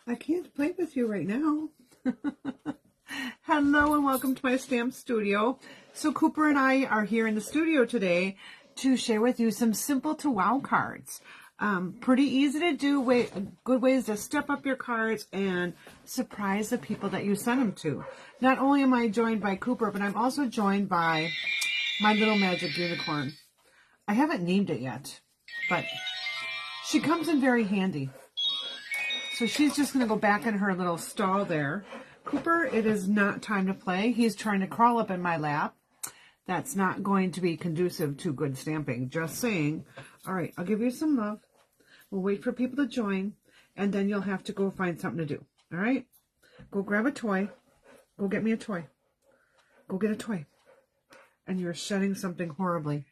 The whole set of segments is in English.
I can't play with you right now. Hello and welcome to my stamp studio. So Cooper and I are here in the studio today to share with you some simple to wow cards. Pretty easy to do, good ways to step up your cards and surprise the people that you send them to. Not only am I joined by Cooper, but I'm also joined by my little magic unicorn. I haven't named it yet, but she comes in very handy. So she's just going to go back in her little stall there. Cooper, it is not time to play. He's trying to crawl up in my lap. That's not going to be conducive to good stamping. Just saying. All right, I'll give you some love. We'll wait for people to join, and then you'll have to go find something to do. All right? Go grab a toy. Go get me a toy. Go get a toy. And you're shedding something horribly.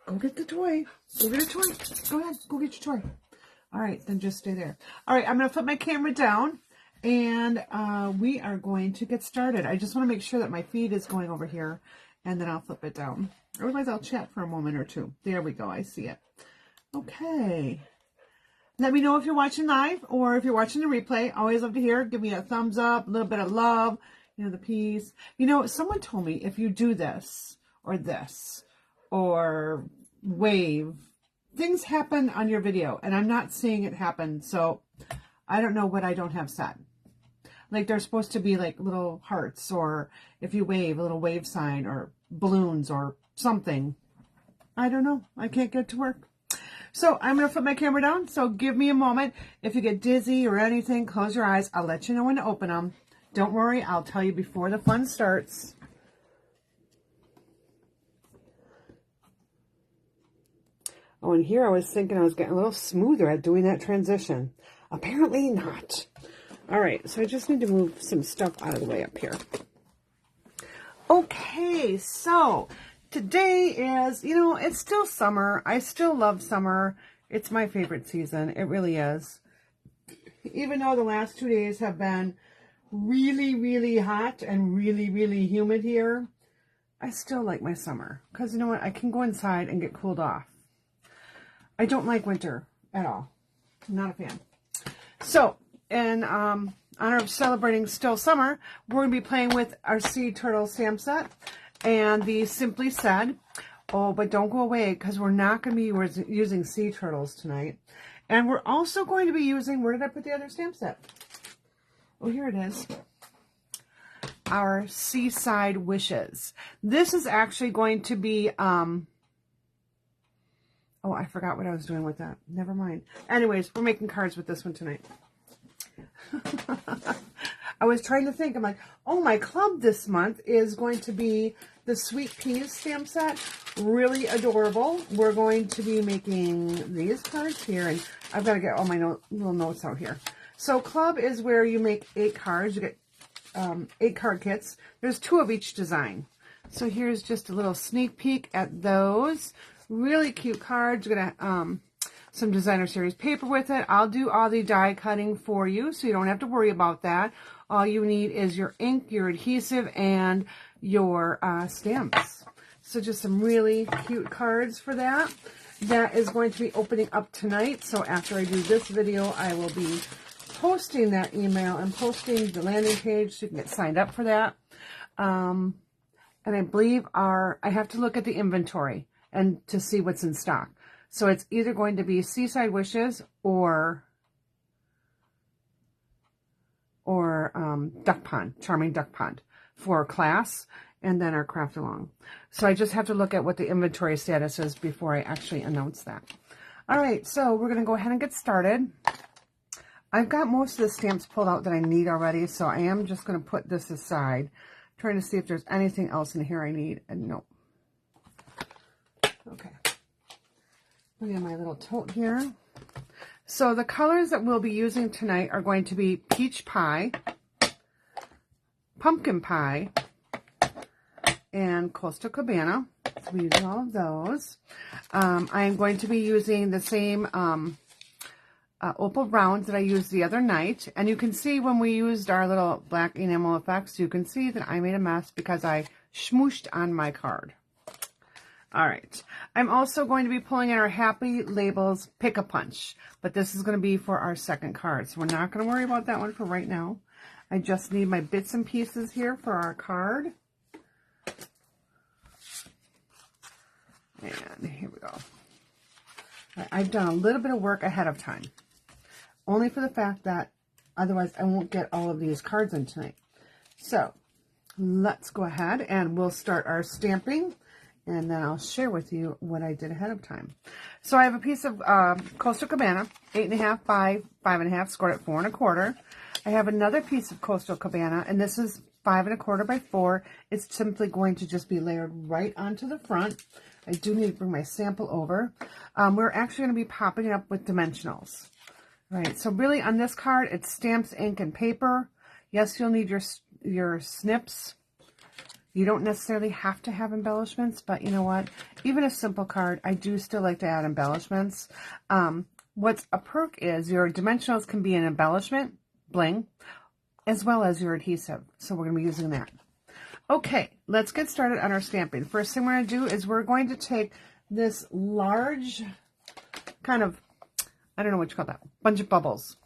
Go get the toy. Go get a toy. Go ahead. Go get your toy. All right, then just stay there. All right, I'm going to put my camera down, and we are going to get started. I just want to make sure that my feed is going over here, and then I'll flip it down. Otherwise, I'll chat for a moment or two. There we go. I see it. Okay. Let me know if you're watching live or if you're watching the replay. Always love to hear. Give me a thumbs up, a little bit of love, you know, the peace. You know, someone told me if you do this or wave, things happen on your video, and I'm not seeing it happen, so I don't know what I don't have set. Like, they're supposed to be like little hearts, or if you wave, a little wave sign, or balloons, or something. I don't know. I can't get to work. So I'm going to put my camera down, so give me a moment. If you get dizzy or anything, close your eyes. I'll let you know when to open them. Don't worry, I'll tell you before the fun starts. Oh, and here I was thinking I was getting a little smoother at doing that transition. Apparently not. All right, so I just need to move some stuff out of the way up here. Okay, so today is, you know, it's still summer. I still love summer. It's my favorite season. It really is. Even though the last 2 days have been really, really hot and really, really humid here, I still like my summer. Because you know what? I can go inside and get cooled off. I don't like winter at all. I'm not a fan. So, in honor of celebrating still summer, we're going to be playing with our Sea Turtle stamp set and the Simply Said. Oh, but don't go away, because we're not going to be using sea turtles tonight. And we're also going to be using, where did I put the other stamp set? Oh, here it is. Our Seaside Wishes. This is actually going to be... Oh, I forgot what I was doing with that. Never mind. Anyways, we're making cards with this one tonight. I was trying to think. I'm like, oh, my club this month is going to be the Sweet Peas stamp set. Really adorable. We're going to be making these cards here. And I've got to get all my little notes out here. So club is where you make 8 cards. You get 8 card kits. There's 2 of each design. So here's just a little sneak peek at those. Really cute cards. You're gonna some designer series paper with it. I'll do all the die cutting for you, so you don't have to worry about that. All you need is your ink, your adhesive, and your stamps. So just some really cute cards for that. That is going to be opening up tonight. So after I do this video, I will be posting that email and posting the landing page so you can get signed up for that. And I believe I have to look at the inventory and to see what's in stock. So it's either going to be Seaside Wishes or Duck Pond, Charming Duck Pond for class, and then our craft along. So I just have to look at what the inventory status is before I actually announce that. All right, so we're gonna go ahead and get started. I've got most of the stamps pulled out that I need already, so I am just gonna put this aside, trying to see if there's anything else in here I need, and nope. Okay, look at my little tote here. So the colors that we'll be using tonight are going to be Peach Pie, Pumpkin Pie, and Coastal Cabana. So we use all of those. I am going to be using the same opal rounds that I used the other night. And you can see when we used our little black enamel effects, you can see that I made a mess because I smooshed on my card. All right. I'm also going to be pulling in our Happy Labels Pick-a-Punch, but this is going to be for our second card. So we're not going to worry about that one for right now. I just need my bits and pieces here for our card. And here we go. I've done a little bit of work ahead of time, only for the fact that otherwise I won't get all of these cards in tonight. So let's go ahead and we'll start our stamping, and then I'll share with you what I did ahead of time. So I have a piece of Coastal Cabana, 8.5 by 5.5, scored at 4 1/4. I have another piece of Coastal Cabana, and this is 5 1/4 by 4. It's simply going to just be layered right onto the front. I do need to bring my sample over. We're actually going to be popping it up with dimensionals. All right, so really on this card, it's stamps, ink, and paper. Yes, you'll need your snips. You don't necessarily have to have embellishments, but you know what? Even a simple card, I do still like to add embellishments. What's a perk is your dimensionals can be an embellishment, bling, as well as your adhesive. So we're going to be using that. Okay, let's get started on our stamping. First thing we're going to do is we're going to take this large kind of, I don't know what you call that, bunch of bubbles.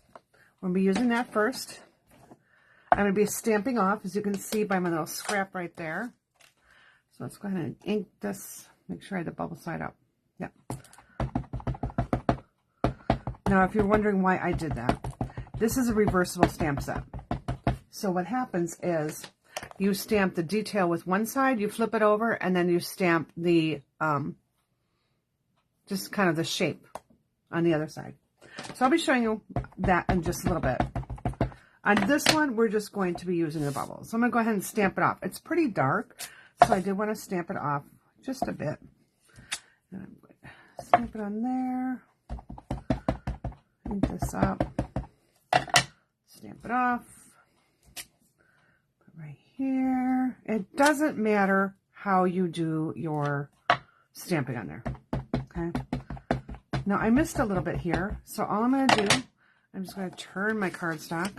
We're going to be using that first. I'm going to be stamping off, as you can see by my little scrap right there. So let's go ahead and ink this. Make sure I have the bubble side up. Yep. Now, if you're wondering why I did that, this is a reversible stamp set. So what happens is you stamp the detail with one side, you flip it over, and then you stamp the, just kind of the shape on the other side. So I'll be showing you that in just a little bit. On this one, we're just going to be using the bubbles. So I'm going to go ahead and stamp it off. It's pretty dark, so I did want to stamp it off just a bit. And I'm going to stamp it on there. Ink this up. Stamp it off. Put right here. It doesn't matter how you do your stamping on there. Okay. Now, I missed a little bit here, so all I'm going to do, I'm just going to turn my cardstock,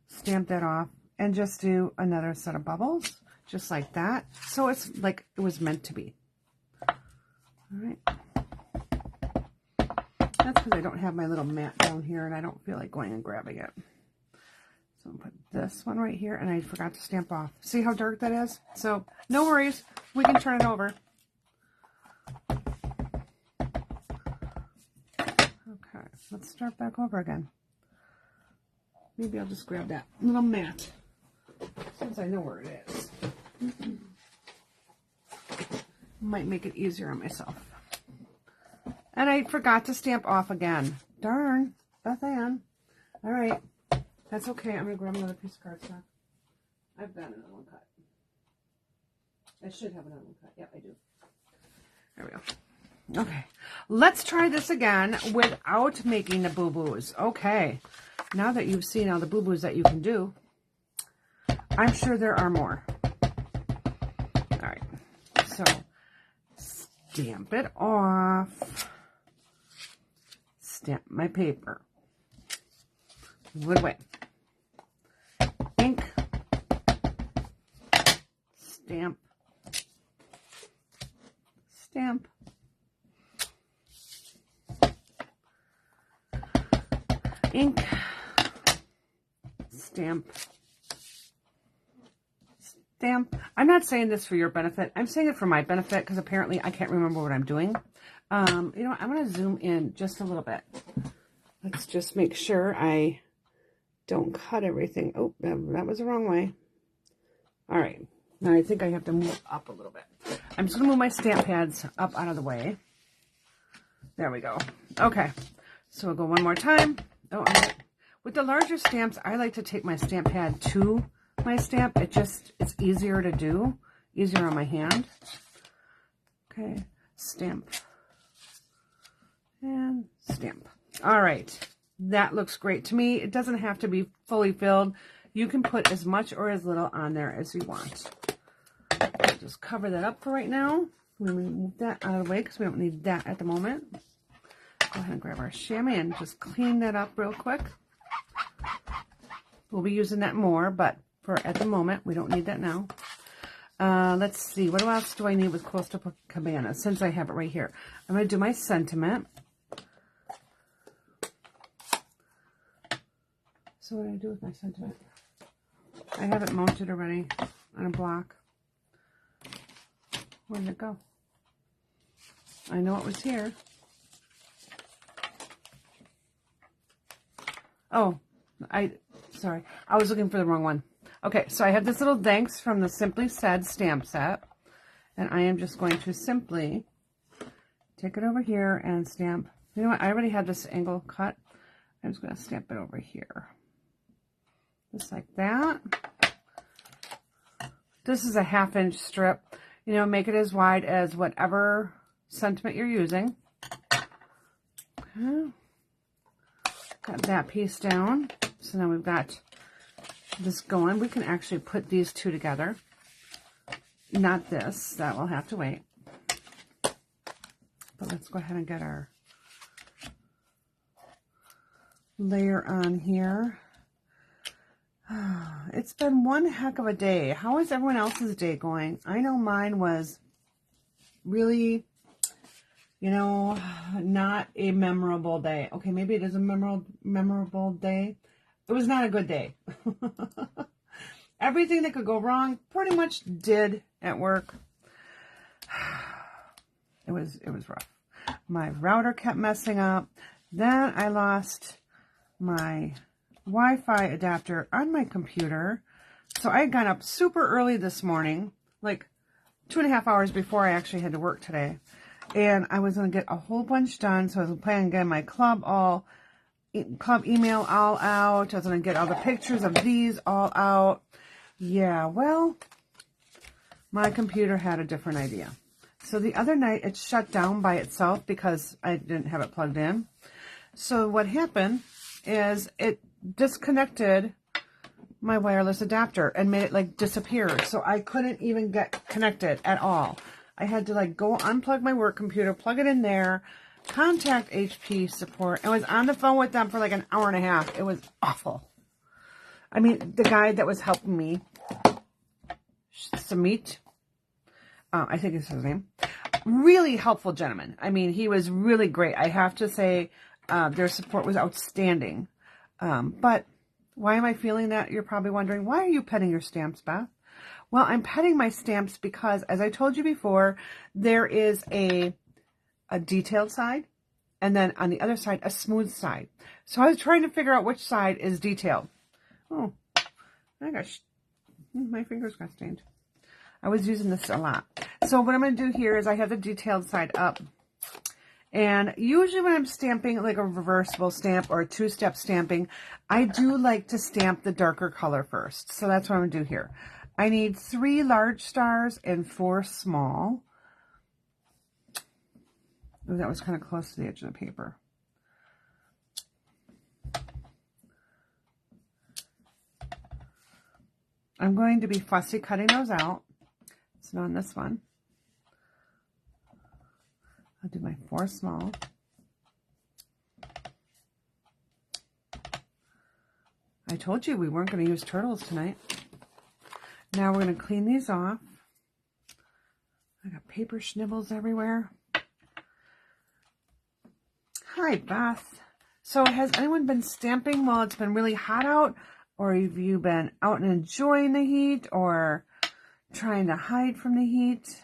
stamp that off, and just do another set of bubbles, just like that. So it's like it was meant to be. All right. That's because I don't have my little mat down here, and I don't feel like going and grabbing it. So I'll put this one right here, and I forgot to stamp off. See how dark that is? So no worries. We can turn it over. Okay, let's start back over again. Maybe I'll just grab that little mat, since I know where it is. Might make it easier on myself. And I forgot to stamp off again. Darn, Beth Ann. All right, that's okay. I'm going to grab another piece of cardstock. I've got another one cut. I should have another one cut. Yep, I do. There we go. Okay, let's try this again without making the boo-boos. Okay, now that you've seen all the boo-boos that you can do, I'm sure there are more. All right, so stamp it off. Stamp my paper. Wood away. Ink. Stamp. Stamp. Ink, stamp, stamp. I'm not saying this for your benefit. I'm saying it for my benefit because apparently I can't remember what I'm doing. You know what? I'm going to zoom in just a little bit. Let's just make sure I don't cut everything. Oh, that was the wrong way. All right. Now I think I have to move up a little bit. I'm just going to move my stamp pads up out of the way. There we go. Okay. So we'll go one more time. Oh, with the larger stamps, I like to take my stamp pad to my stamp. It's easier to do, easier on my hand. Okay, stamp and stamp. All right, that looks great to me. It doesn't have to be fully filled. You can put as much or as little on there as you want. I'll just cover that up for right now. We're going to move that out of the way because we don't need that at the moment. Go ahead and grab our chamois and just clean that up real quick. We'll be using that more, but for at the moment, we don't need that now. Let's see, what else do I need with Coastal Cabana, since I have it right here? I'm going to do my sentiment. So what do I do with my sentiment? I have it mounted already on a block. Where did it go? I know it was here. Oh, sorry. I was looking for the wrong one. Okay, so I have this little thanks from the Simply Said stamp set. And I am just going to simply take it over here and stamp. You know what? I already had this angle cut. I'm just going to stamp it over here. Just like that. This is a 1/2 inch strip. You know, make it as wide as whatever sentiment you're using. Okay. Got that piece down. So now we've got this going. We can actually put these two together. Not this. That will have to wait. But let's go ahead and get our layer on here. It's been one heck of a day. How is everyone else's day going? I know mine was really, you know, not a memorable day. Okay, maybe it is a memorable day. It was not a good day. Everything that could go wrong pretty much did at work. It was rough. My router kept messing up. Then I lost my Wi-Fi adapter on my computer. So I had gone up super early this morning, like 2.5 hours before I actually had to work today. And I was going to get a whole bunch done. So I was planning on getting my club email all out. I was going to get all the pictures of these all out. Yeah, well, my computer had a different idea. So the other night it shut down by itself because I didn't have it plugged in. So what happened is it disconnected my wireless adapter and made it like disappear. So I couldn't even get connected at all. I had to like go unplug my work computer, plug it in there, contact HP support. I was on the phone with them for like 1.5 hours. It was awful. I mean, the guy that was helping me, Samit, I think is his name, really helpful gentleman. I mean, he was really great. I have to say, their support was outstanding. But why am I feeling that? You're probably wondering, why are you petting your stamps, Beth? Well, I'm petting my stamps because, as I told you before, there is a detailed side, and then on the other side, a smooth side. So I was trying to figure out which side is detailed. Oh, my fingers got stained. I was using this a lot. So what I'm going to do here is I have the detailed side up. And usually when I'm stamping like a reversible stamp or a two-step stamping, I do like to stamp the darker color first. So that's what I'm going to do here. I need 3 large stars and 4 small. Ooh, that was kind of close to the edge of the paper. I'm going to be fussy cutting those out. So on this one, I'll do my 4 small. I told you we weren't going to use turtles tonight. Now we're going to clean these off. I got paper schnibbles everywhere. Hi, Beth. So has anyone been stamping while it's been really hot out? Or have you been out and enjoying the heat? Or trying to hide from the heat?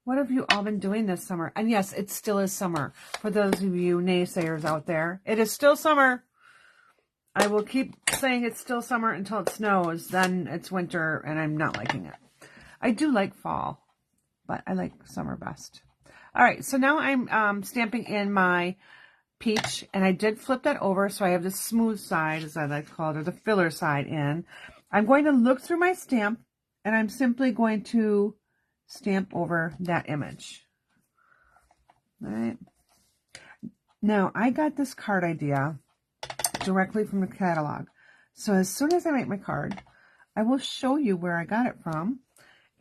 What have you all been doing this summer? And yes, it still is summer. For those of you naysayers out there, it is still summer. I will keep saying it's still summer until it snows. Then it's winter and I'm not liking it. I do like fall, but I like summer best. All right, so now I'm stamping in my peach, and I did flip that over, so I have the smooth side, as I like to call it, or the filler side in. I'm going to look through my stamp, and I'm simply going to stamp over that image. All right. Now, I got this card idea directly from the catalog. So as soon as I make my card, I will show you where I got it from.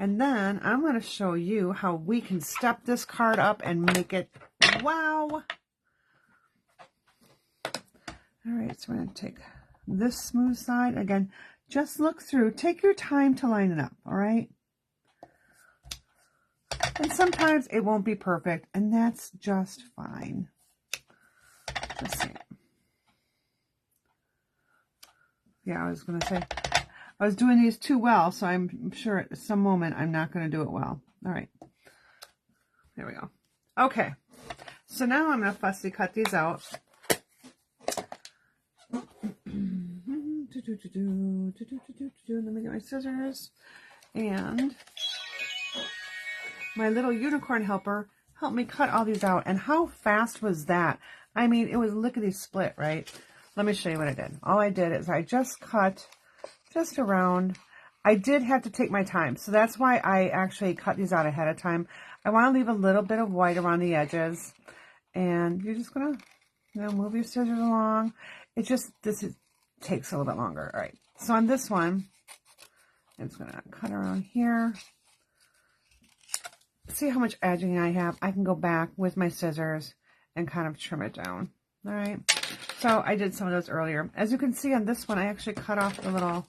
And then I'm going to show you how we can step this card up and make it wow. All right, so we're going to take this smooth side. Again, just look through. Take your time to line it up, all right? And sometimes it won't be perfect, and that's just fine. Let's see. Yeah, I was going to say, I was doing these too well, so I'm sure at some moment I'm not going to do it well. All right. There we go. Okay. So now I'm going to fussy cut these out. Let me get my scissors. And my little unicorn helper helped me cut all these out. And how fast was that? I mean, it was lickety split, right? Let me show you what I did. All I did is I just cut just around. I did have to take my time, so that's why I actually cut these out ahead of time. I want to leave a little bit of white around the edges, and you're just gonna, move your scissors along. This takes a little bit longer. All right, so on this one, I'm just gonna cut around here. See how much edging I have? I can go back with my scissors and kind of trim it down. All right, so I did some of those earlier. As you can see on this one, I actually cut off the little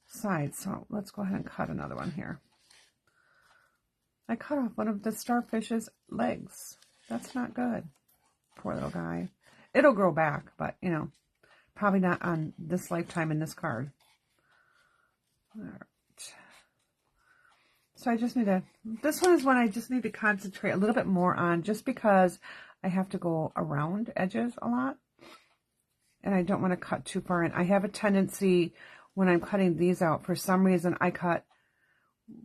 side. So let's go ahead and cut another one here. I cut off one of the starfish's legs. That's not good. Poor little guy. It'll grow back, but probably not on this lifetime in this card. All right. So I just need to, this one is one I just need to concentrate a little bit more on, just because I have to go around edges a lot. And I don't want to cut too far in. I have a tendency when I'm cutting these out, for some reason, I cut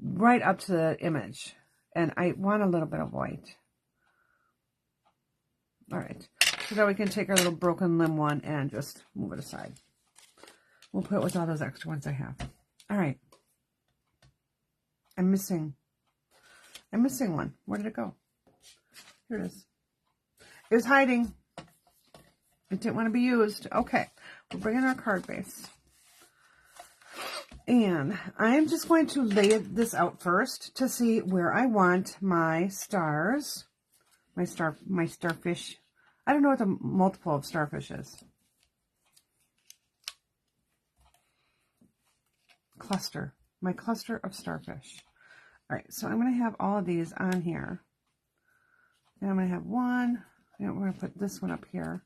right up to the image. And I want a little bit of white. All right. So now we can take our little broken limb one and just move it aside. We'll put it with all those extra ones I have. All right. I'm missing one. Where did it go? Here it is. It was hiding. It didn't want to be used. Okay. We'll bring in our card base. And I'm just going to lay this out first to see where I want my stars, my starfish. I don't know what the multiple of starfish is. Cluster, my cluster of starfish. All right, so I'm going to have all of these on here. And I'm going to have one. We're going to put this one up here.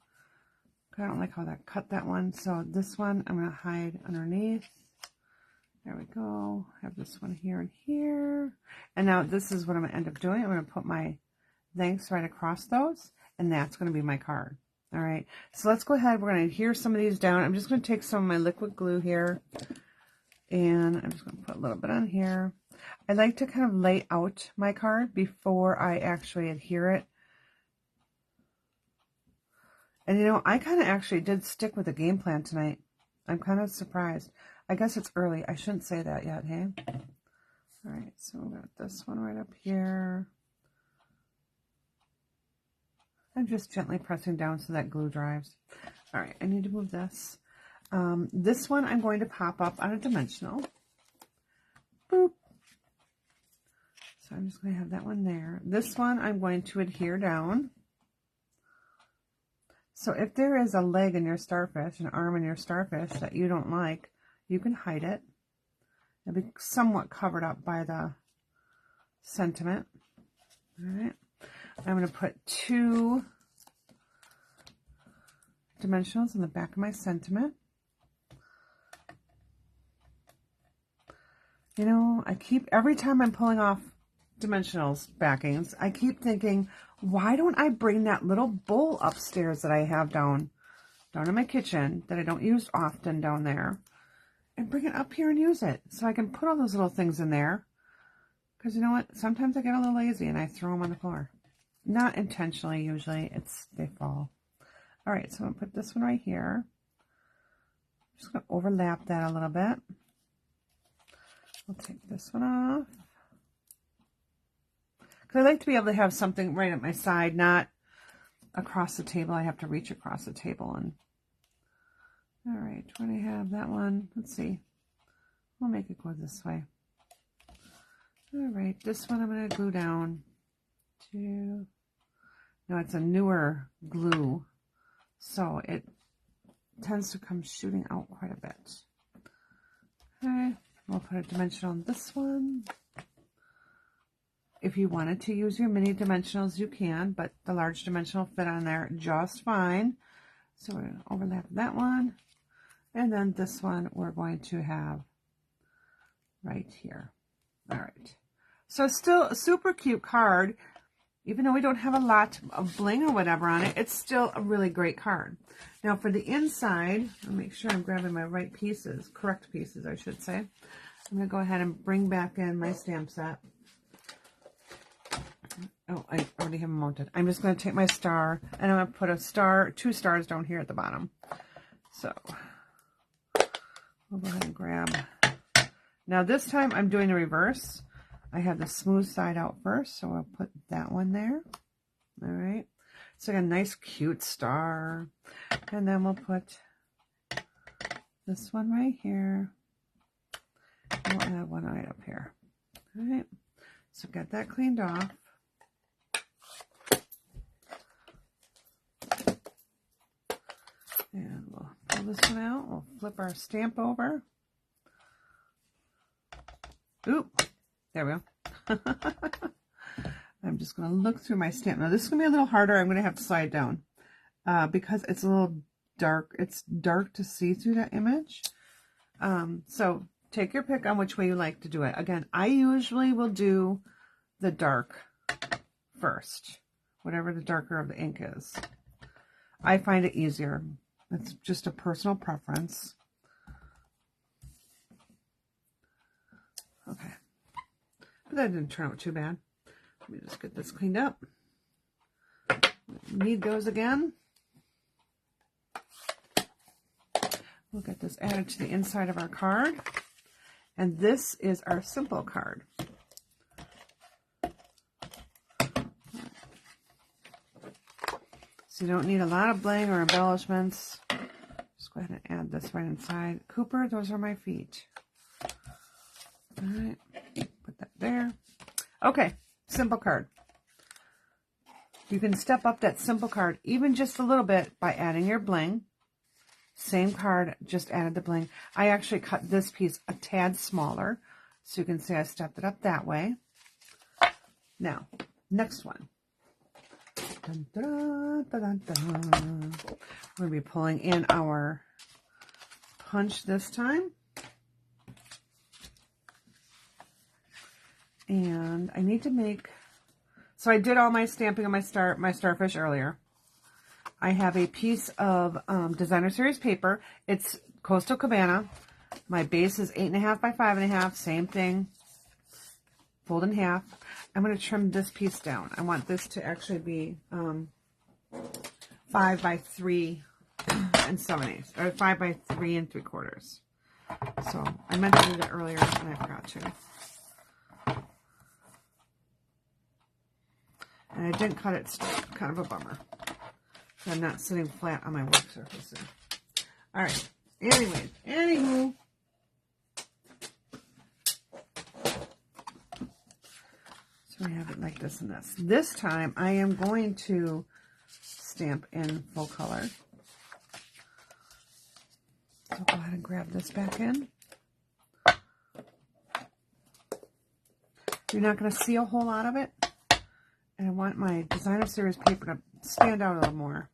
I don't like how that cut that one. So this one I'm going to hide underneath. There we go. Have this one here and here. And now this is what I'm going to end up doing. I'm going to put my thanks right across those, and that's going to be my card. All right. So let's go ahead. We're going to adhere some of these down. I'm just going to take some of my liquid glue here, and I'm just going to put a little bit on here. I like to kind of lay out my card before I actually adhere it. And I kind of actually did stick with the game plan tonight. I'm kind of surprised. I guess it's early. I shouldn't say that yet, hey? All right, so we got this one right up here. I'm just gently pressing down so that glue dries. All right, I need to move this. This one I'm going to pop up on a dimensional. Boop. So I'm just going to have that one there. This one I'm going to adhere down. So if there is a leg in your starfish, an arm in your starfish that you don't like, you can hide it. It'll be somewhat covered up by the sentiment. All right. I'm going to put 2 dimensionals in the back of my sentiment. Every time I'm pulling off dimensionals backings, I keep thinking, why don't I bring that little bowl upstairs that I have down in my kitchen that I don't use often down there, and bring it up here and use it so I can put all those little things in there. Because you know what? Sometimes I get a little lazy and I throw them on the floor. Not intentionally, usually. They fall. All right, so I'm going to put this one right here. I'm just going to overlap that a little bit. We'll take this one off. Because I like to be able to have something right at my side, not across the table. I have to reach across the table. And all right, when I have that one, let's see. We'll make it go this way. All right, this one I'm going to glue down to. No, it's a newer glue, so it tends to come shooting out quite a bit. Okay, we'll put a dimension on this one. If you wanted to use your mini dimensionals, you can, but the large dimensional fit on there just fine. So we're going to overlap that one. And then this one we're going to have right here. All right. So still a super cute card. Even though we don't have a lot of bling or whatever on it, it's still a really great card. Now for the inside, I'll make sure I'm grabbing my right pieces, correct pieces, I should say. I'm going to go ahead and bring back in my stamp set. Oh, I already have them mounted. I'm just going to take my star, and I'm going to put a star, 2 stars down here at the bottom. So, we'll go ahead and grab. Now this time I'm doing the reverse. I have the smooth side out first, so I'll put that one there. All right. So I got a nice cute star. And then we'll put this one right here. And we'll add one right up here. All right. So got that cleaned off. And we'll pull this one out. We'll flip our stamp over. Oop. There we go. I'm just going to look through my stamp. Now, this is going to be a little harder. I'm going to have to slide down because it's a little dark. It's dark to see through that image. So take your pick on which way you like to do it. Again, I usually will do the dark first, whatever the darker of the ink is. I find it easier. It's just a personal preference. Okay. But that didn't turn out too bad. Let me just get this cleaned up. Need those again. We'll get this added to the inside of our card. And this is our simple card. So you don't need a lot of bling or embellishments. Just go ahead and add this right inside. Cooper, those are my feet. All right, put that there. Okay, simple card. You can step up that simple card even just a little bit by adding your bling. Same card, just added the bling. I actually cut this piece a tad smaller, so you can see I stepped it up that way. Now, next one. Dun, dun, dun, dun, dun. We're going to be pulling in our punch this time. And I need to make, so I did all my stamping on my starfish earlier. I have a piece of Designer Series paper. It's Coastal Cabana. My base is 8.5 by 5.5, same thing. Fold in half. I'm going to trim this piece down. I want this to actually be 5 by 3 and 7/8, or 5 by 3 3/4. So I meant to do that earlier and I forgot to. And I didn't cut it, it's kind of a bummer. So I'm not sitting flat on my work surface. All right. Anywho. So we have it like this and this. This time I am going to stamp in full color. So go ahead and grab this back in. You're not going to see a whole lot of it. And I want my Designer Series paper to stand out a little more.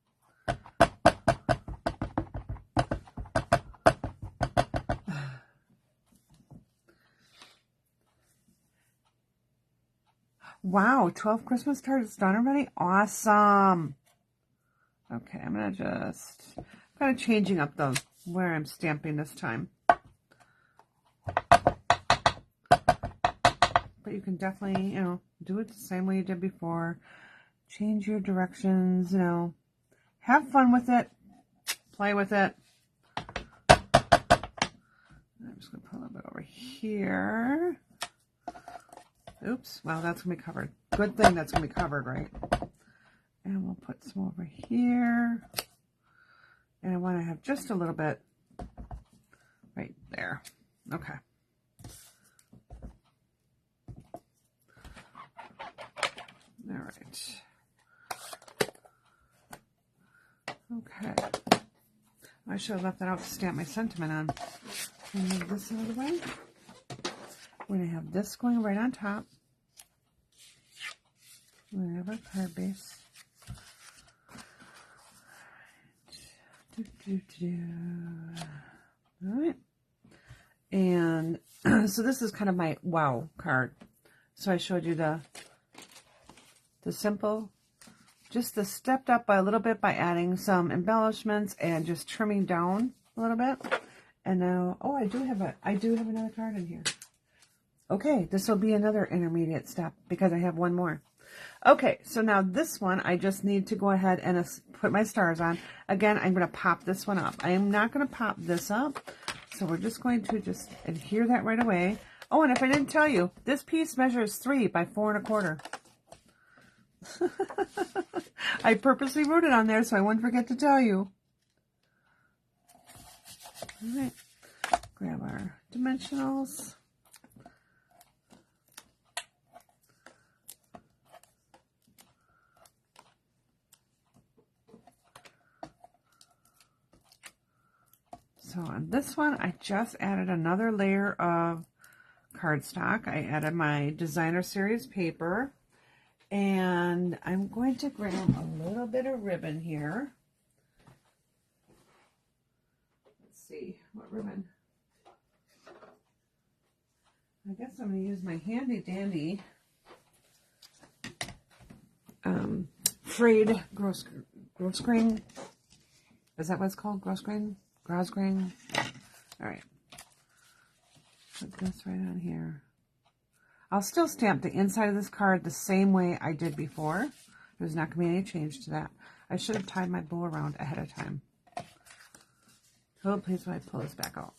Wow, 12 Christmas cards done already? Awesome. Okay, I'm going to just kind of changing up the where I'm stamping this time. But you can definitely, do it the same way you did before. Change your directions, have fun with it. Play with it. I'm just going to put a little bit over here. Oops, well, that's going to be covered. Good thing that's going to be covered, right? And we'll put some over here. And I want to have just a little bit right there. Okay. All right. Okay. I should have left that out to stamp my sentiment on. Move this out of the way. We're going to have this going right on top. We have our card base. All right. And so this is kind of my wow card. So I showed you the simple, just the stepped up by a little bit by adding some embellishments and just trimming down a little bit. And now, oh, I do have another card in here. Okay, this will be another intermediate step because I have one more. Okay, so now this one, I just need to go ahead and put my stars on. Again, I'm going to pop this one up. I am not going to pop this up. So we're just going to just adhere that right away. Oh, and if I didn't tell you, this piece measures 3 by 4 1/4. I purposely wrote it on there so I wouldn't forget to tell you. All right, grab our dimensionals. So on this one, I just added another layer of cardstock. I added my designer series paper. And I'm going to grab a little bit of ribbon here. Let's see, what ribbon? I guess I'm going to use my handy dandy frayed grosgrain. Is that what it's called? Grosgrain? Grosgrain? All right. Put this right on here. I'll still stamp the inside of this card the same way I did before. There's not going to be any change to that. I should have tied my bow around ahead of time. Oh, please, when I pull this back out.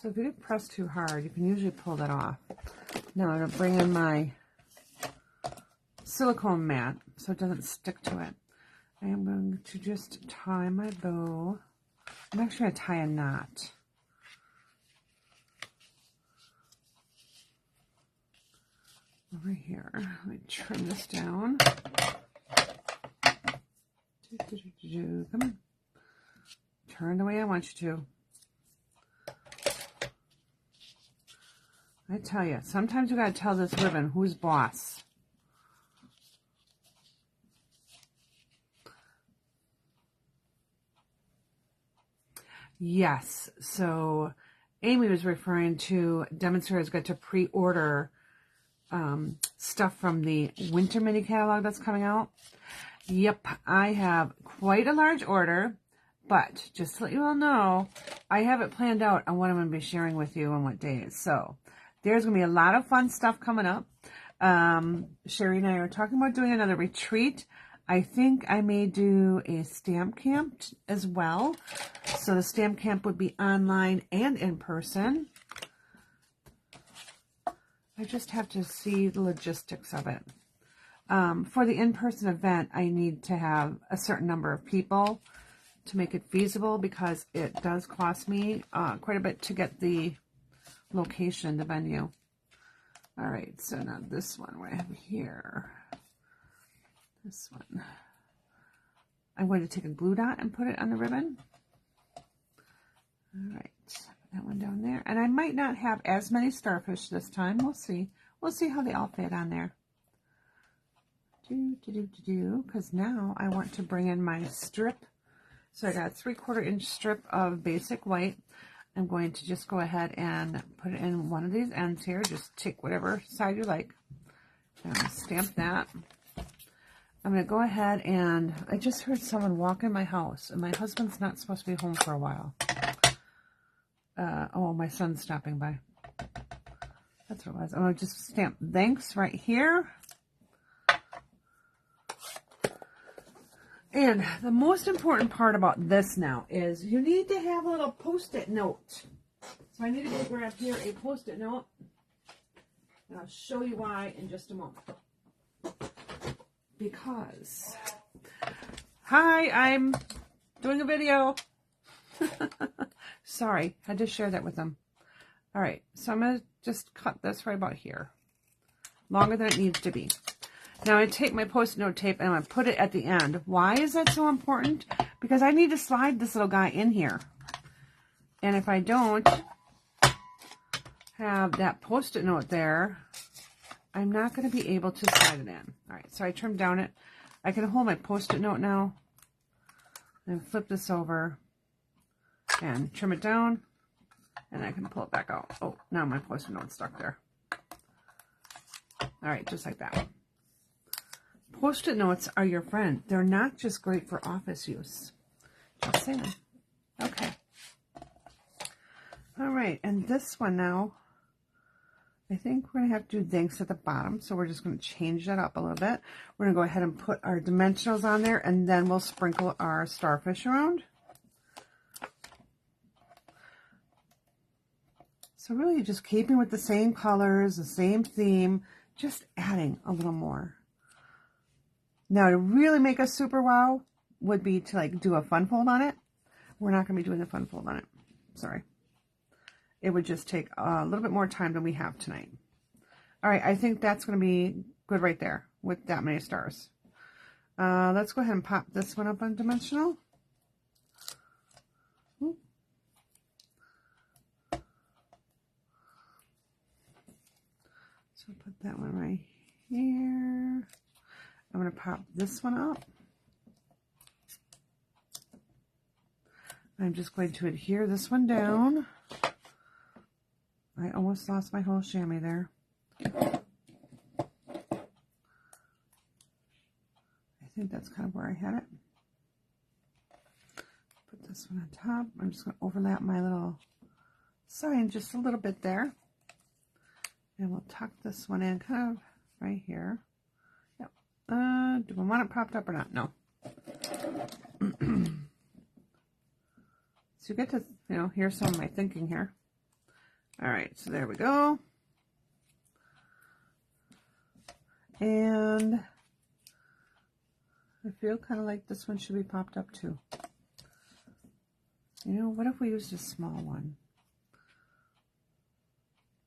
So if you do press too hard, you can usually pull that off. Now I'm going to bring in my silicone mat so it doesn't stick to it. I am going to just tie my bow. I'm actually going to tie a knot. Over here. Let me trim this down. Come on. Turn the way I want you to. I tell you, sometimes you got to tell this ribbon who's boss. Yes, so Amy was referring to demonstrators got to pre-order stuff from the winter mini catalog that's coming out. Yep, I have quite a large order, but just to let you all know, I have it planned out on what I'm going to be sharing with you on what days. So there's going to be a lot of fun stuff coming up. Sherry and I are talking about doing another retreat. I think I may do a stamp camp as well. So the stamp camp would be online and in person. I just have to see the logistics of it. For the in-person event, I need to have a certain number of people to make it feasible because it does cost me quite a bit to get the location, the venue. All right, so now this one we have here. This one. I'm going to take a glue dot and put it on the ribbon. All right, put that one down there. And I might not have as many starfish this time. We'll see. We'll see how they all fit on there. Because now I want to bring in my strip. So I got a 3/4 inch strip of basic white. I'm going to just go ahead and put it in one of these ends here. Just take whatever side you like. And stamp that. I'm going to go ahead and I just heard someone walk in my house and my husband's not supposed to be home for a while. Oh, my son's stopping by. That's what it was. I'm going to just stamp thanks right here. And the most important part about this now is you need to have a little post-it note. So I need to go grab here a post-it note. And I'll show you why in just a moment. Because, hi, I'm doing a video. Sorry, had to share that with them. All right, so I'm going to just cut this right about here. Longer than it needs to be. Now I take my post-it note tape and I'm going to put it at the end. Why is that so important? Because I need to slide this little guy in here. And if I don't have that Post-it note there, I'm not going to be able to slide it in. All right, so I trimmed down it. I can hold my Post-it note now and flip this over and trim it down, and I can pull it back out. Oh, now my Post-it note's stuck there. All right, just like that. Post-it notes are your friend. They're not just great for office use. Just saying. Okay. All right, and this one now, I think we're going to have to do thanks at the bottom, so we're just going to change that up a little bit. We're going to go ahead and put our dimensionals on there, and then we'll sprinkle our starfish around. So really just keeping with the same colors, the same theme, just adding a little more. Now, to really make a super wow would be to like do a fun fold on it. We're not going to be doing the fun fold on it. Sorry. It would just take a little bit more time than we have tonight. All right, I think that's going to be good right there with that many stars. Let's go ahead and pop this one up on dimensional. Ooh. So put that one right here. I'm going to pop this one up. I'm just going to adhere this one down. I almost lost my whole chamois there. I think that's kind of where I had it. Put this one on top. I'm just going to overlap my little sign just a little bit there. And we'll tuck this one in kind of right here. Yep. Do we want it propped up or not? No. So you get to, hear some of my thinking here. All right, so there we go. And I feel kind of like this one should be popped up too. What if we used a small one?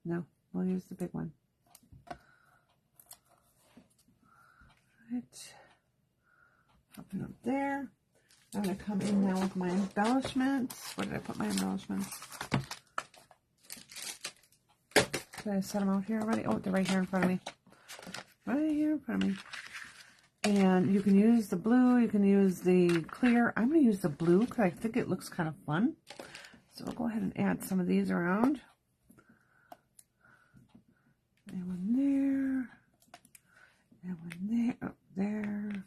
No, we'll use the big one. Right. Popping up there. I'm going to come in now with my embellishments. Where did I put my embellishments? Did I set them out here already? Oh, they're right here in front of me. Right here in front of me. And you can use the blue. You can use the clear. I'm going to use the blue because I think it looks kind of fun. So we'll go ahead and add some of these around. And one there. And one there. Up there.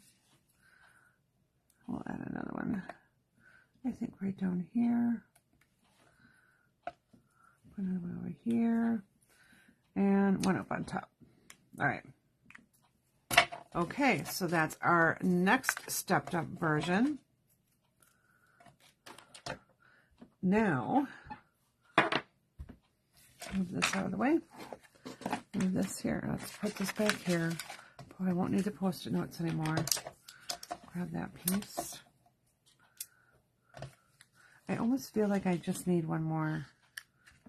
We'll add another one, I think right down here. Put another one over here. And one up on top. All right. Okay, so that's our next stepped up version. Now, move this out of the way. Move this here. Let's put this back here. Boy, I won't need the Post-it notes anymore. Grab that piece. I almost feel like I just need one more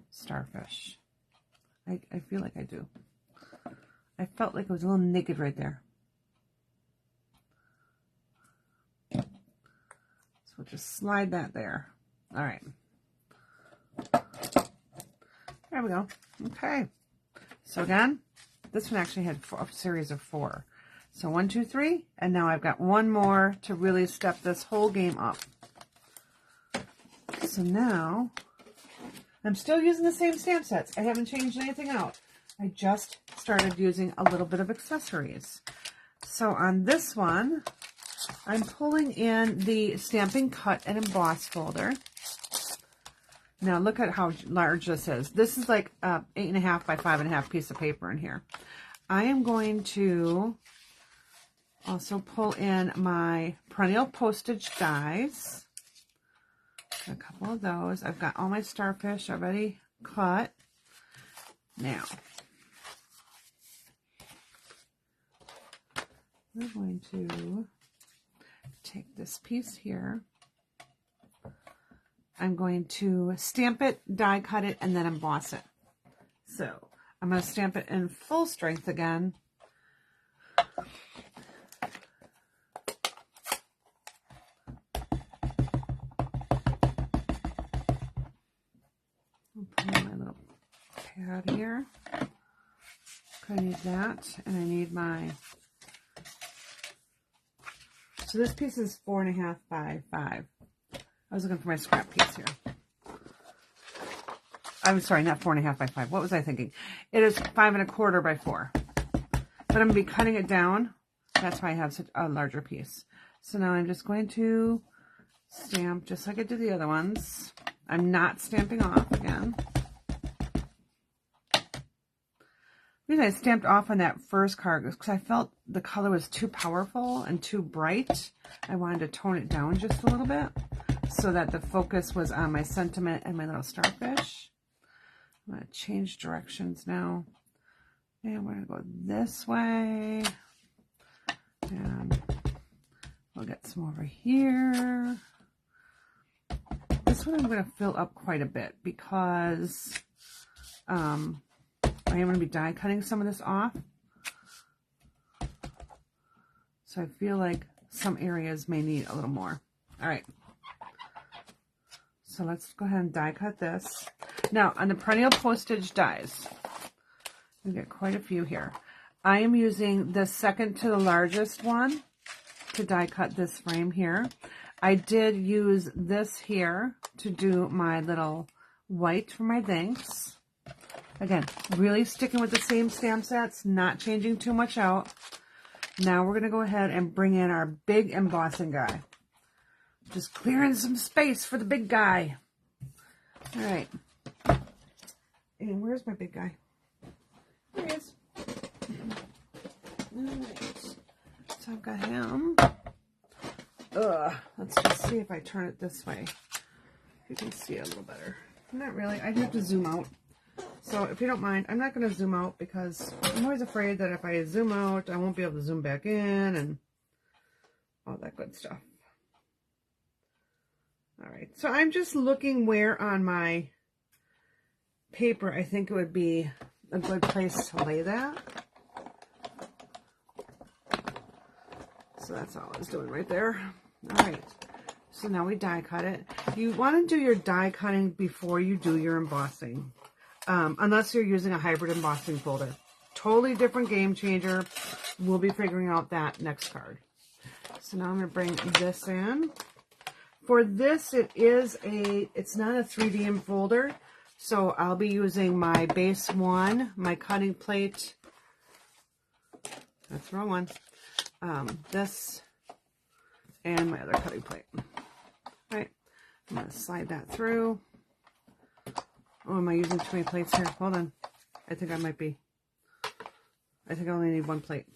starfish. I feel like I do. I felt like it was a little naked right there. So we'll just slide that there. All right. There we go. Okay. So again, this one actually had a series of 4. So 1, 2, 3, and now I've got one more to really step this whole game up. So now, I'm still using the same stamp sets. I haven't changed anything out. I just started using a little bit of accessories. So on this one, I'm pulling in the Stampin' Cut and Emboss folder. Now look at how large this is. This is like a 8.5 by 5.5 piece of paper in here. I am going to also pull in my perennial postage dies. A couple of those. I've got all my starfish already cut. Now, we're going to take this piece here. I'm going to stamp it, die cut it, and then emboss it. So I'm going to stamp it in full strength again. out here. I need that, and I need my, so this piece is 4.5 by 5. I was looking for my scrap piece here. I'm sorry, not 4.5 by 5. What was I thinking? It is 5 1/4 by 4. But I'm going to be cutting it down. That's why I have such a larger piece. So now I'm just going to stamp just like I did the other ones. I'm not stamping off again. The reason I stamped off on that first card was because I felt the color was too powerful and too bright. I wanted to tone it down just a little bit so that the focus was on my sentiment and my little starfish. I'm going to change directions now. And we're going to go this way. And we'll get some over here. This one I'm going to fill up quite a bit because I am going to be die cutting some of this off. So I feel like some areas may need a little more. All right. So let's go ahead and die cut this. Now, on the perennial postage dies, we get quite a few here. I am using the second to the largest one to die cut this frame here. I did use this here to do my little white for my thanks. Again, really sticking with the same stamp sets, not changing too much out. Now we're going to go ahead and bring in our big embossing guy. Just clearing some space for the big guy. All right. And where's my big guy? There he is. All right. So I've got him. Let's just see if I turn it this way. You can see it a little better. Not really. I have to zoom out. So if you don't mind, I'm not going to zoom out because I'm always afraid that if I zoom out, I won't be able to zoom back in and all that good stuff. All right. So I'm just looking where on my paper I think it would be a good place to lay that. So that's all I was doing right there. All right. So now we die cut it. You want to do your die cutting before you do your embossing. Unless you're using a hybrid embossing folder. Totally different game changer. We'll be figuring out that next card. So now I'm going to bring this in. For this, it's not a 3D folder. So I'll be using my base one, my cutting plate. That's the wrong one. This and my other cutting plate. All right. I'm going to slide that through. Oh, am I using too many plates here? Hold on. I think I might be. I think I only need one plate.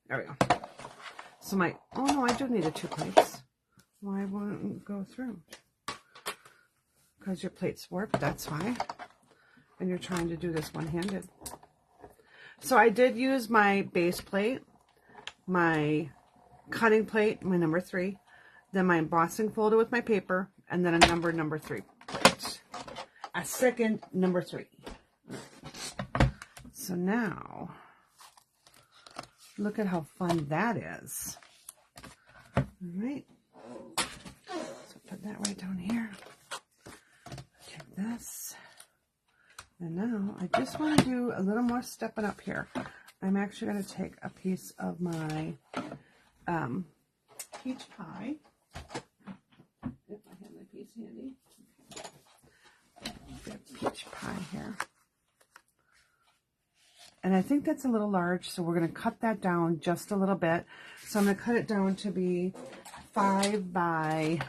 There we go. So oh no, I do need 2 plates. Why won't it go through? Because your plate's warped, that's why. And you're trying to do this one-handed. So I did use my base plate, my cutting plate, my number 3, then my embossing folder with my paper, and then a number 3 plate. A second number 3. So now, look at how fun that is. All right. So put that right down here. Take this. And now I just want to do a little more stepping up here. I'm actually going to take a piece of my peach pie. If I have my piece handy. Get peach pie here. And I think that's a little large, so we're going to cut that down just a little bit. So I'm going to cut it down to be 5 by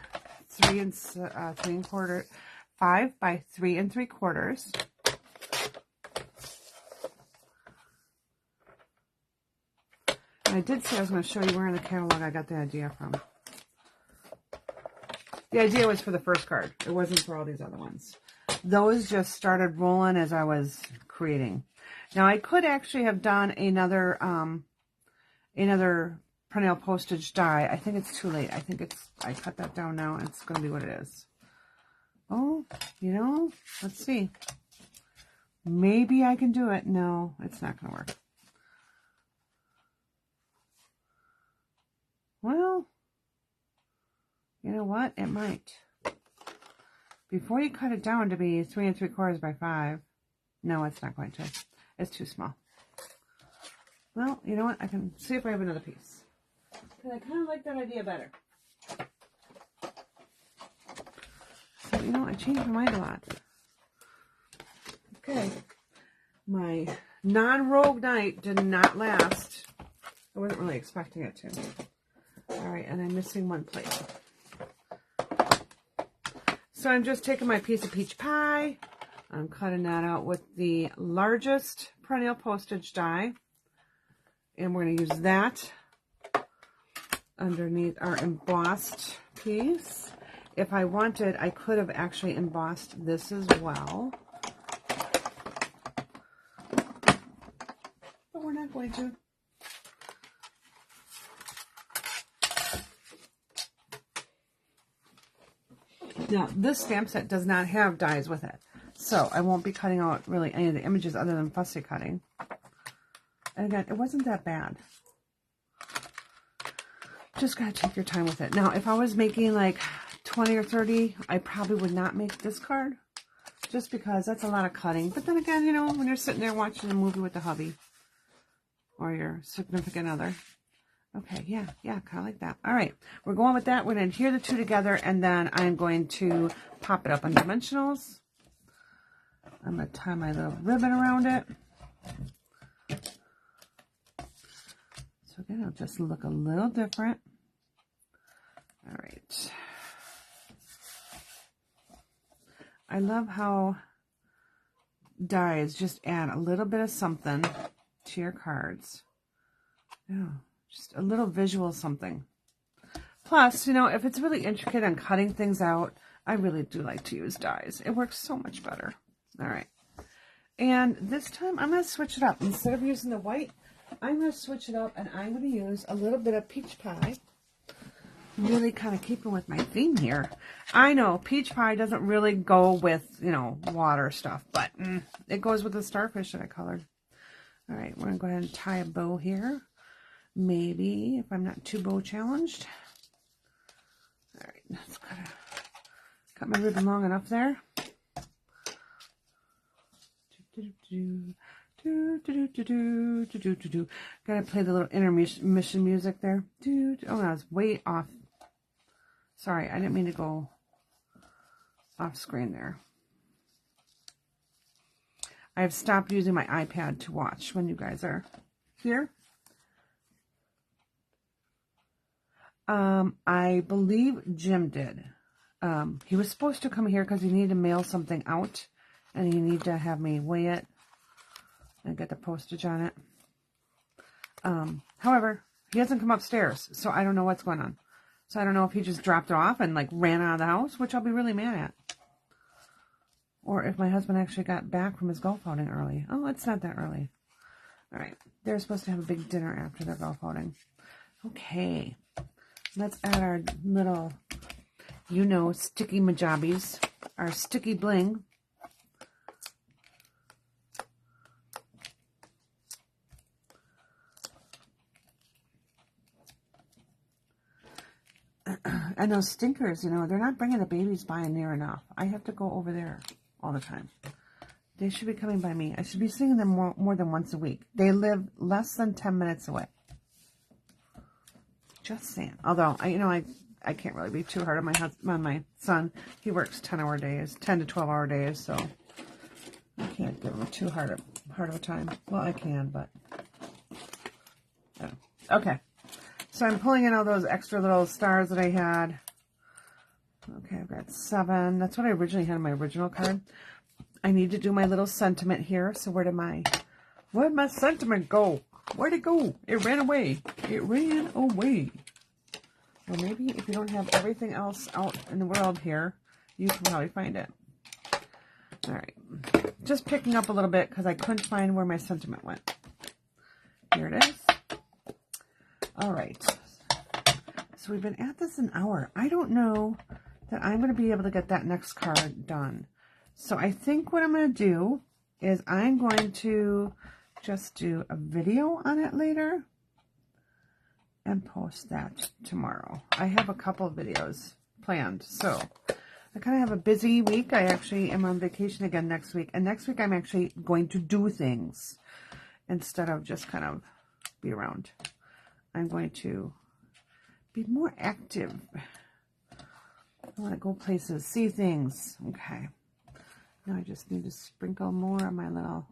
3 1/4, 5 by 3 3/4. And I did say I was going to show you where in the catalog I got the idea from. The idea was for the first card. It wasn't for all these other ones. Those just started rolling as I was creating. Now I could actually have done another perennial postage die. I think it's too late. I cut that down now and it's going to be what it is. Oh, let's see. Maybe I can do it. No, it's not going to work. Well, you know what? It might. before you cut it down to be 3 3/4 by 5. No, it's not going to. It's too small. Well, you know what? I can see if I have another piece. Because I kind of like that idea better. So, you know, I changed my mind a lot. Okay. My non-rogue night did not last. I wasn't really expecting it to. Alright, and I'm missing one plate. So I'm just taking my piece of peach pie. I'm cutting that out with the largest perennial postage die. And we're going to use that underneath our embossed piece. If I wanted, I could have actually embossed this as well. But we're not going to. Now, this stamp set does not have dies with it. So I won't be cutting out really any of the images other than fussy cutting. And again, it wasn't that bad. Just gotta take your time with it. Now, if I was making like 20 or 30, I probably would not make this card. Just because that's a lot of cutting. But then again, you know, when you're sitting there watching a movie with the hubby. Or your significant other. Okay, yeah, kind of like that. All right, we're going with that. We're going to adhere the two together. And then I'm going to pop it up on dimensionals. I'm going to tie my little ribbon around it. So again, it'll just look a little different. All right. I love how dies just add a little bit of something to your cards. Yeah, just a little visual something. Plus, you know, if it's really intricate on cutting things out, I really do like to use dies. It works so much better. All right. And this time I'm going to switch it up. Instead of using the white, I'm going to switch it up and I'm going to use a little bit of peach pie. Really kind of keeping with my theme here. I know peach pie doesn't really go with, you know, water stuff, but it goes with the starfish that I colored. All right, we're going to go ahead and tie a bow here. Maybe, if I'm not too bow challenged. All right, let's cut my ribbon long enough there. Gotta play the little intermission music there. Oh, I was way off. Sorry, I didn't mean to go off screen there. I have stopped using my iPad to watch when you guys are here. I believe Jim did. He was supposed to come here because he needed to mail something out, and he needed to have me weigh it and get the postage on it. However, he hasn't come upstairs, so I don't know what's going on. So I don't know if he just dropped it off and like ran out of the house, which I'll be really mad at. Or if my husband actually got back from his golf outing early. Oh, it's not that early. All right. They're supposed to have a big dinner after their golf outing. Okay. Let's add our little, you know, sticky majabis. Our sticky bling. And those stinkers, you know, they're not bringing the babies by near enough. I have to go over there all the time. They should be coming by me. I should be seeing them more than once a week. They live less than 10 minutes away. Just saying. Although, I can't really be too hard on my son. He works 10-hour days, 10 to 12-hour days, so I can't give him too hard of a time. Well, I can, but... Okay. So I'm pulling in all those extra little stars that I had. Okay, I've got 7. That's what I originally had in my original card. I need to do my little sentiment here. So where'd my sentiment go? Where'd it go? It ran away. It ran away. Well, maybe if you don't have everything else out in the world here, you can probably find it. All right. Just picking up a little bit because I couldn't find where my sentiment went. Here it is. All right, so we've been at this an hour. I don't know that I'm going to be able to get that next card done. So I think what I'm going to do is I'm going to just do a video on it later and post that tomorrow. I have a couple of videos planned, so I kind of have a busy week. I actually am on vacation again next week. And next week I'm actually going to do things instead of just kind of be around. I'm going to be more active. I want to go places, see things. Okay. Now I just need to sprinkle more of my little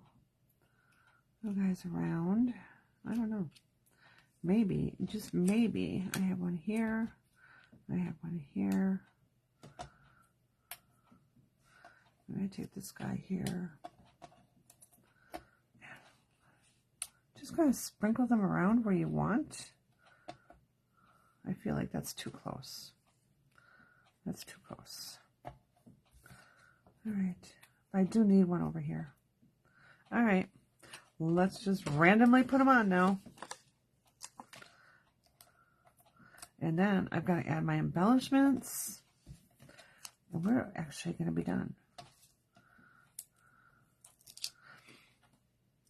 guys around. I don't know. Maybe, just maybe, I have one here. I have one here. I'm going to take this guy here. Just kind of sprinkle them around where you want. I feel like that's too close. That's too close. All right. I do need one over here. All right. Let's just randomly put them on now. And then I've got to add my embellishments. And we're actually going to be done.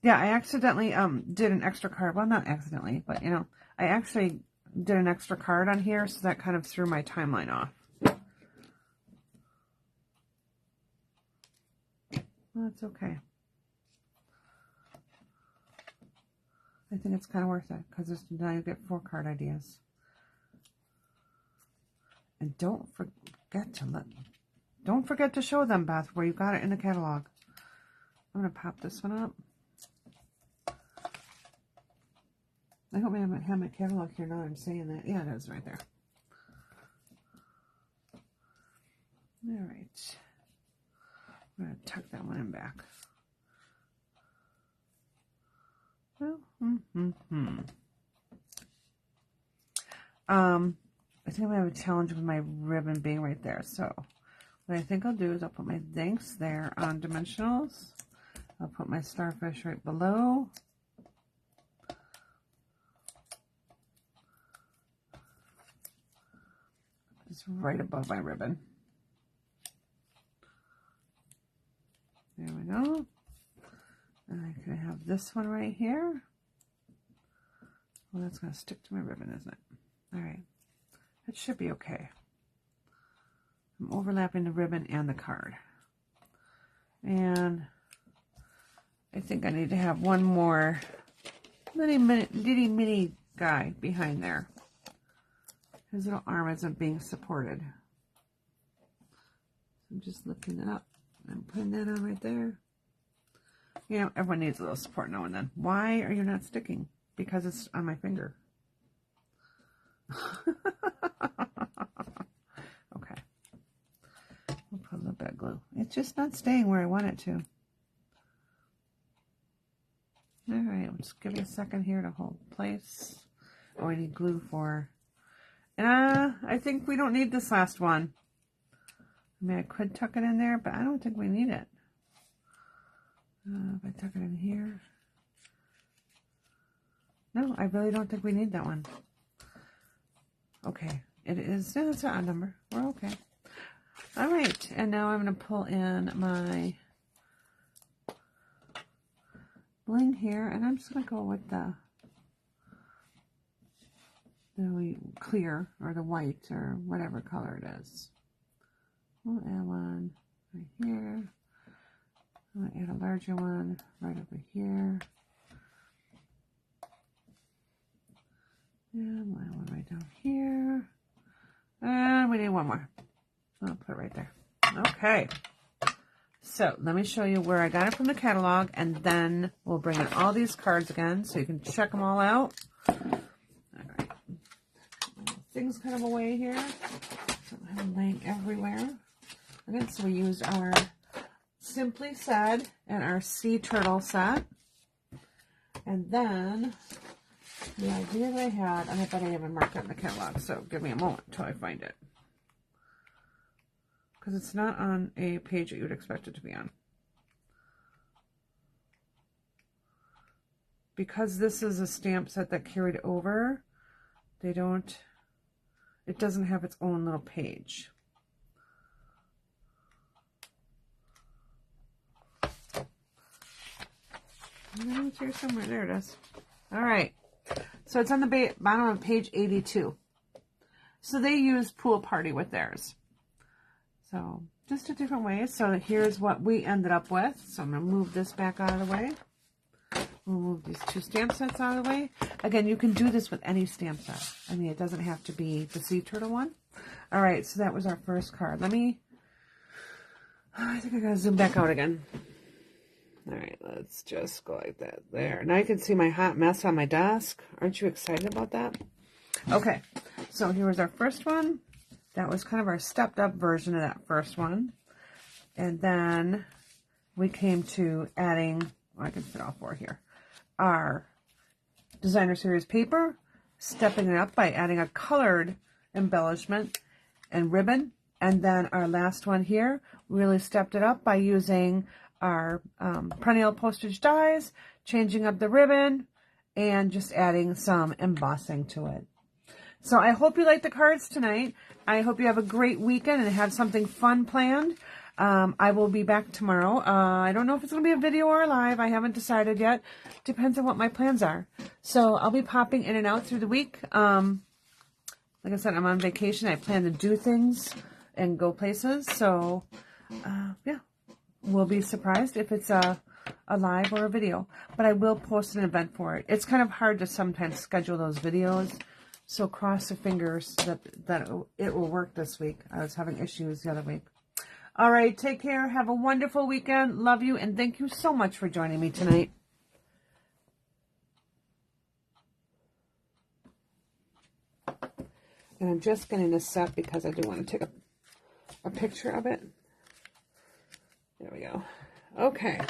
Yeah, I accidentally did an extra card. Well, not accidentally, but you know, I actually did an extra card on here, so that kind of threw my timeline off. Well, that's okay. I think it's kind of worth it because now you get 4 card ideas. And don't forget to show them, Beth, where you got it in the catalog. I'm gonna pop this one up. I hope I have my catalog here now. I'm saying that. Yeah, it is right there. All right. I'm gonna tuck that one in back. Well, I think I'm gonna have a challenge with my ribbon being right there. So what I think I'll do is I'll put my thanks there on dimensionals. I'll put my starfish right below. It's right above my ribbon. There we go. And I can have this one right here. Well, that's going to stick to my ribbon, isn't it? All right. That should be okay. I'm overlapping the ribbon and the card. And I think I need to have one more little mini guy behind there. His little arm isn't being supported. I'm just lifting it up. I'm putting that on right there. You know, everyone needs a little support now and then. Why are you not sticking? Because it's on my finger. Okay. We'll put a little bit of glue. It's just not staying where I want it to. All right, we'll just give it a second here to hold place. Oh, I need glue for... I think we don't need this last one. I mean, I could tuck it in there, but I don't think we need it. If I tuck it in here. No, I really don't think we need that one. Okay, it is, yeah, it's an odd number. We're okay. All right, and now I'm going to pull in my bling here, and I'm just going to go with the clear or the white or whatever color it is. We'll add one right here. I'll add a larger one right over here. And my one right down here. And we need one more. I'll put it right there. Okay. So let me show you where I got it from the catalog, and then we'll bring in all these cards again so you can check them all out. All right. Things kind of away here. So I'm laying everywhere. Okay, so we used our Simply Said and our Sea Turtle set. And then the idea that I had, and I bet I haven't marked it in the catalog, so give me a moment until I find it. Because it's not on a page that you would expect it to be on. Because this is a stamp set that carried over, it doesn't have its own little page. It's here somewhere. There it is. All right. So it's on the bottom of page 82. So they use Pool Party with theirs. So just a different way. So here's what we ended up with. So I'm going to move this back out of the way. We'll move these 2 stamp sets out of the way. Again, you can do this with any stamp set. I mean, it doesn't have to be the sea turtle one. All right, so that was our first card. Let me, I think I got to zoom back out again. All right, let's just go like that. There. Now you can see my hot mess on my desk. Aren't you excited about that? Okay, so here was our first one. That was kind of our stepped up version of that first one. And then we came to adding, well, I can fit all 4 here, our designer series paper, stepping it up by adding a colored embellishment and ribbon. And then our last one here, really stepped it up by using our perennial postage dies, changing up the ribbon, and just adding some embossing to it. So I hope you like the cards tonight. I hope you have a great weekend and have something fun planned. I will be back tomorrow. I don't know if it's going to be a video or a live. I haven't decided yet. Depends on what my plans are. So I'll be popping in and out through the week. Like I said, I'm on vacation. I plan to do things and go places. So, yeah, we'll be surprised if it's a live or a video. But I will post an event for it. It's kind of hard to sometimes schedule those videos. So cross your fingers that it will work this week. I was having issues the other week. All right, take care. Have a wonderful weekend. Love you, and thank you so much for joining me tonight. And I'm just getting this set because I do want to take a picture of it. There we go. Okay.